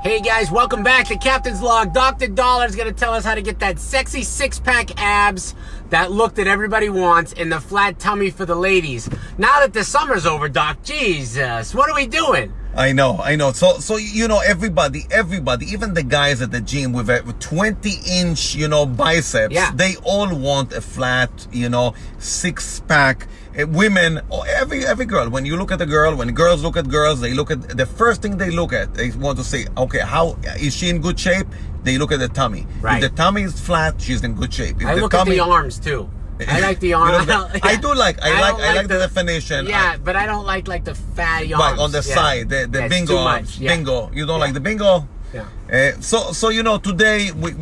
Hey guys, welcome back to Captain's Log. Dr. Daller is going to tell us how to get that sexy six-pack abs, that look that everybody wants, and the flat tummy for the ladies. Now that the summer's over, Doc, Jesus, what are we doing? I know. So you know, everybody, even the guys at the gym with a 20-inch, biceps, Yeah. they all want a flat, six-pack. Women, or every girl, when you look at a girl, when girls look at girls, they look at the first thing they look at. They want to say, okay, how is she in good shape? They look at the tummy. Right. If the tummy is flat, she's in good shape. If I look at the arms too. I like the arms. I like the definition. Yeah, but I don't like the fatty arms. Right, on the side, the bingo arms. Yeah. Bingo. You don't like the bingo? Yeah. So today we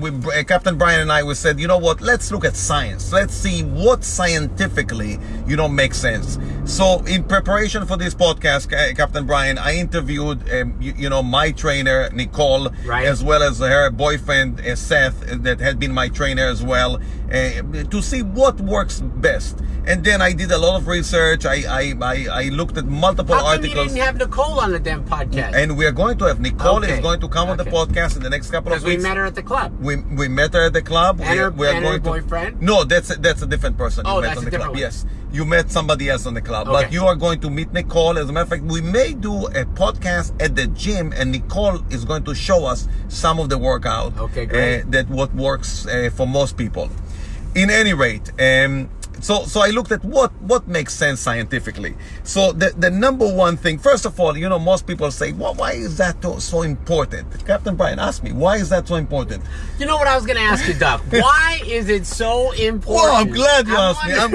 Captain Brian and I, we said, you know what, let's look at science. Let's see what scientifically makes sense. So in preparation for this podcast, Captain Brian, I interviewed my trainer Nicole, right, as well as her boyfriend Seth, that had been my trainer as well, to see what works best. And then I did a lot of research. I looked at multiple articles. How come articles. you didn't have Nicole on the damn podcast? And we are going to have Nicole Okay. is going to come on the podcast in the next couple of weeks. Because we met her at the club. We met her at the club. And her going boyfriend? No, that's a different person. Oh, you met that's on a the different club. one. Yes, you met somebody else on the club, Okay. but you are going to meet Nicole. As a matter of fact, we may do a podcast at the gym, and Nicole is going to show us some of the workout. Okay, great. That what works for most people. In any rate, So I looked at what makes sense scientifically. So the number one thing, first of all, most people say, well, why is that so important? Captain Brian, ask me, why is that so important? You know what I was going to ask you, Doc? Why is it so important? Oh, I'm glad you asked me. I'm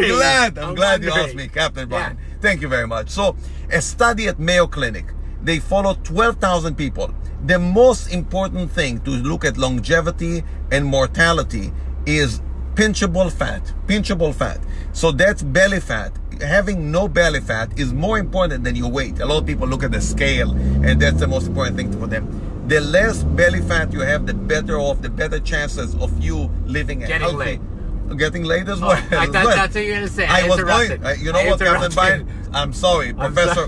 glad you wondering. asked me, Captain Brian. Yeah. Thank you very much. So a study at Mayo Clinic, they followed 12,000 people. The most important thing to look at longevity and mortality is pinchable fat. So that's belly fat. Having no belly fat is more important than your weight. A lot of people look at the scale, and that's the most important thing for them. The less belly fat you have, the better chances of you living a Getting healthy. laid. Getting laid as well. I thought that's what you were going to say. I was going. interrupted. You know I what, Captain interrupted. Brian? I'm sorry, Professor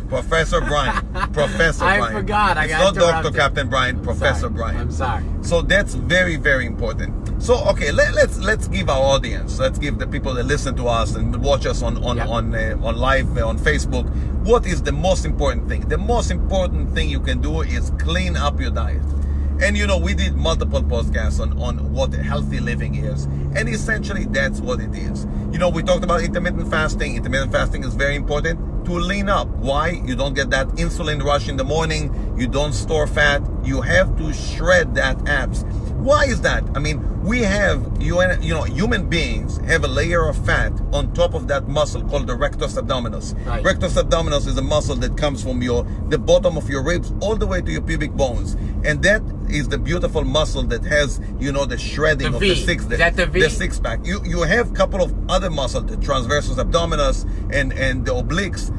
Brian. Professor I Brian. forgot. I It's got not Dr. interrupted. Captain Brian, Professor Sorry. Brian. I'm sorry. So that's very, very important. So okay, let's give our audience, let's give the people that listen to us and watch us on live on Facebook, what is the most important thing? The most important thing you can do is clean up your diet. And we did multiple podcasts on what healthy living is, and essentially that's what it is. We talked about intermittent fasting. Intermittent fasting is very important to lean up. Why? You don't get that insulin rush in the morning. You don't store fat. You have to shred that abs. Why is that? I mean, we have, human beings have a layer of fat on top of that muscle called the rectus abdominis. Right. Rectus abdominis is a muscle that comes from the bottom of your ribs all the way to your pubic bones. And that is the beautiful muscle that has, the shredding of the six. Is that the V? The six pack. You have a couple of other muscles, the transversus abdominis and the obliques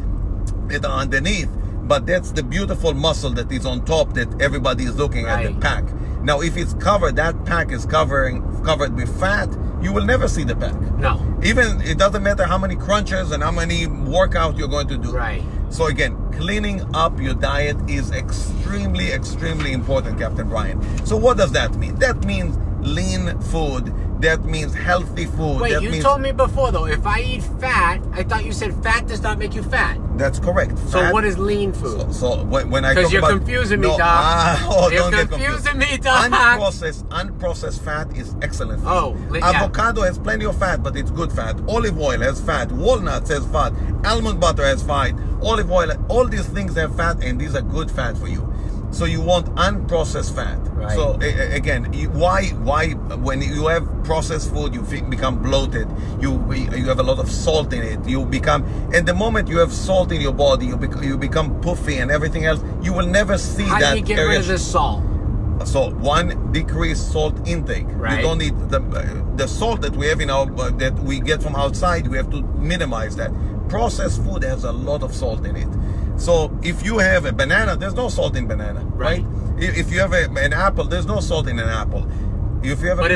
that are underneath. But that's the beautiful muscle that is on top that everybody is looking at, the pack. Now, if it's covered, that pack is covered with fat, you will never see the pack. No. Even, it doesn't matter how many crunches and how many workouts you're going to do. Right. So again, cleaning up your diet is extremely, extremely important, Captain Brian. So what does that mean? That means lean food. That means healthy food. Wait, that you means, told me before, though, if I eat fat, I thought you said fat does not make you fat. That's correct. So what is lean food? So when I talk Because you're about, confusing me, Doc. Don't get confusing confused. me, Doc. Unprocessed fat is excellent food. Oh, yeah. Avocado has plenty of fat, but it's good fat. Olive oil has fat. Walnuts has fat. Almond butter has fat. Olive oil, all these things have fat, and these are good fat for you. So you want unprocessed fat. Right. So again, why when you have processed food, you become bloated. You have a lot of salt in it. You become, and the moment you have salt in your body, you become puffy and everything else. You will never see that. How do you get rid of the salt? So one, decrease salt intake. Right. You don't need the salt that we have in our that we get from outside. We have to minimize that. Processed food has a lot of salt in it. So if you have a banana, there's no salt in banana, right? If you have an apple, there's no salt in an apple. If you have a But